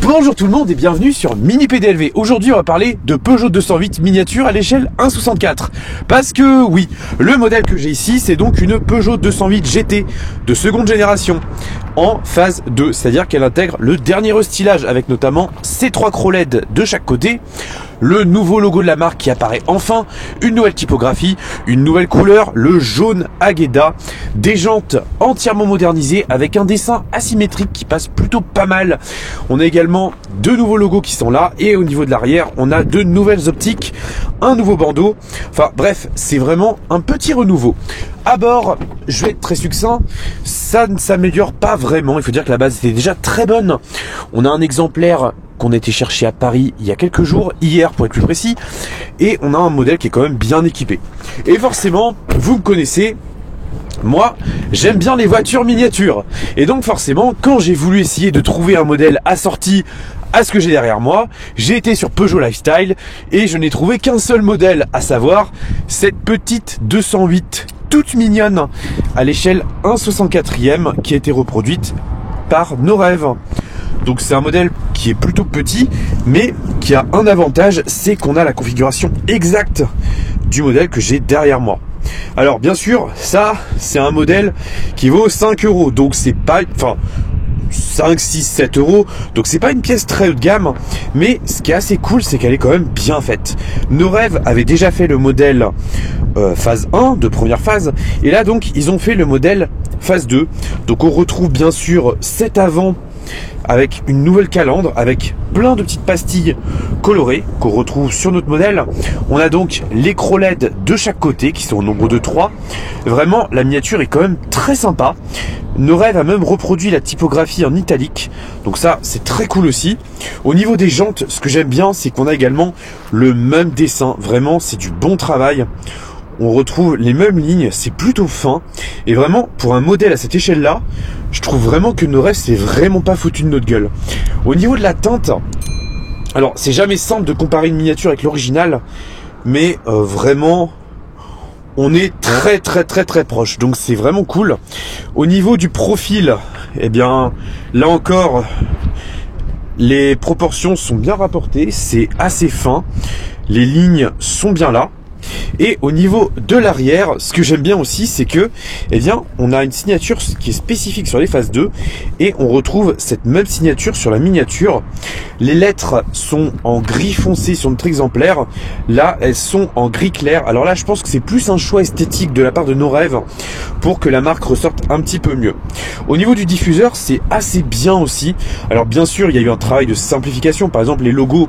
Bonjour tout le monde et bienvenue sur Mini PDLV. Aujourd'hui on va parler de Peugeot 208 miniature à l'échelle 1,64. Parce que oui, le modèle que j'ai ici c'est donc une Peugeot 208 GT de seconde génération en phase 2. C'est-à-dire qu'elle intègre le dernier restylage avec notamment ces 3 crocs LED de chaque côté, le nouveau logo de la marque qui apparaît enfin, une nouvelle typographie, une nouvelle couleur, le jaune Agueda, des jantes entièrement modernisées avec un dessin asymétrique qui passe plutôt pas mal. On a également 2 nouveaux logos qui sont là et au niveau de l'arrière on a 2 nouvelles optiques, un nouveau bandeau, enfin bref c'est vraiment un petit renouveau. À bord, je vais être très succinct, ça ne s'améliore pas vraiment, il faut dire que la base était déjà très bonne. On a un exemplaire qu'on a été chercher à Paris il y a quelques jours, hier pour être plus précis, et on a un modèle qui est quand même bien équipé. Et forcément, vous me connaissez, moi, j'aime bien les voitures miniatures. Et donc forcément, quand j'ai voulu essayer de trouver un modèle assorti à ce que j'ai derrière moi, j'ai été sur Peugeot Lifestyle et je n'ai trouvé qu'un seul modèle, à savoir cette petite 208 toute mignonne à l'échelle 1/64e qui a été reproduite par nos rêves. Donc c'est un modèle qui est plutôt petit, mais qui a un avantage, c'est qu'on a la configuration exacte du modèle que j'ai derrière moi. Alors bien sûr, ça c'est un modèle qui vaut 5 €, donc c'est pas, enfin 5, 6, 7 €, donc c'est pas une pièce très haut de gamme, mais ce qui est assez cool, c'est qu'elle est quand même bien faite. Nos rêves avaient déjà fait le modèle phase 1 de première phase, et là donc ils ont fait le modèle phase 2, donc on retrouve bien sûr cet avant avec une nouvelle calandre, avec plein de petites pastilles colorées qu'on retrouve sur notre modèle. On a donc les crocs LED de chaque côté qui sont au nombre de 3. Vraiment, la miniature est quand même très sympa. Nos rêves a même reproduit la typographie en italique, donc ça c'est très cool aussi. Au niveau des jantes, ce que j'aime bien, c'est qu'on a également le même dessin. Vraiment, c'est du bon travail. On retrouve les mêmes lignes, c'est plutôt fin. Et vraiment, pour un modèle à cette échelle-là, je trouve vraiment que nos rêves, c'est vraiment pas foutu de notre gueule. Au niveau de la teinte, alors c'est jamais simple de comparer une miniature avec l'original, mais vraiment, on est très proche. Donc c'est vraiment cool. Au niveau du profil, eh bien, là encore, les proportions sont bien rapportées, c'est assez fin. Les lignes sont bien là. Et au niveau de l'arrière, ce que j'aime bien aussi, c'est que, eh bien, on a une signature qui est spécifique sur les phases 2 et on retrouve cette même signature sur la miniature. Les lettres sont en gris foncé sur notre exemplaire. Là, elles sont en gris clair. Alors là, je pense que c'est plus un choix esthétique de la part de nos rêves pour que la marque ressorte un petit peu mieux. Au niveau du diffuseur, c'est assez bien aussi. Alors bien sûr, il y a eu un travail de simplification. Par exemple, les logos,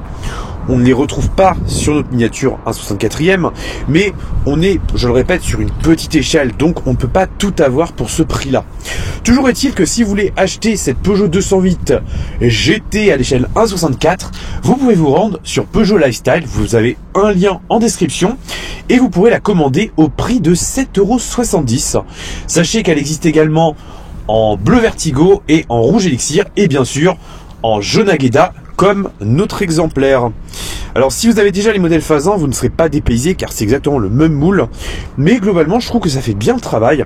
on ne les retrouve pas sur notre miniature 1/64e, mais on est, je le répète, sur une petite échelle, donc on ne peut pas tout avoir pour ce prix-là. Toujours est-il que si vous voulez acheter cette Peugeot 208 GT à l'échelle 1/64, vous pouvez vous rendre sur Peugeot Lifestyle, vous avez un lien en description, et vous pourrez la commander au prix de 7,70 €. Sachez qu'elle existe également en bleu Vertigo et en rouge Elixir, et bien sûr en jaune Agueda, comme notre exemplaire. Alors si vous avez déjà les modèles phase 1, vous ne serez pas dépaysé car c'est exactement le même moule, mais globalement je trouve que ça fait bien le travail.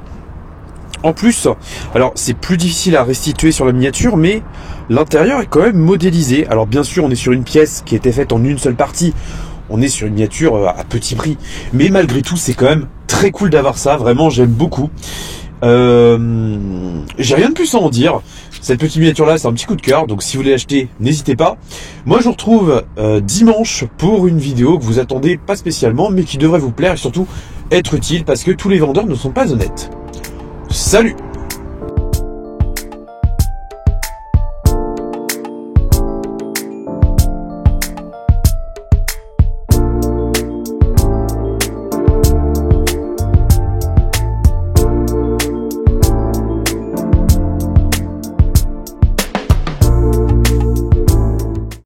En plus, alors c'est plus difficile à restituer sur la miniature, mais l'intérieur est quand même modélisé. Alors bien sûr on est sur une pièce qui a été faite en une seule partie, on est sur une miniature à petit prix, mais malgré tout c'est quand même très cool d'avoir ça, vraiment j'aime beaucoup. J'ai rien de plus à en dire. Cette petite miniature là c'est un petit coup de cœur, donc si vous voulez l'acheter n'hésitez pas. Moi je vous retrouve dimanche pour une vidéo que vous attendez pas spécialement mais qui devrait vous plaire et surtout être utile parce que tous les vendeurs ne sont pas honnêtes. Salut!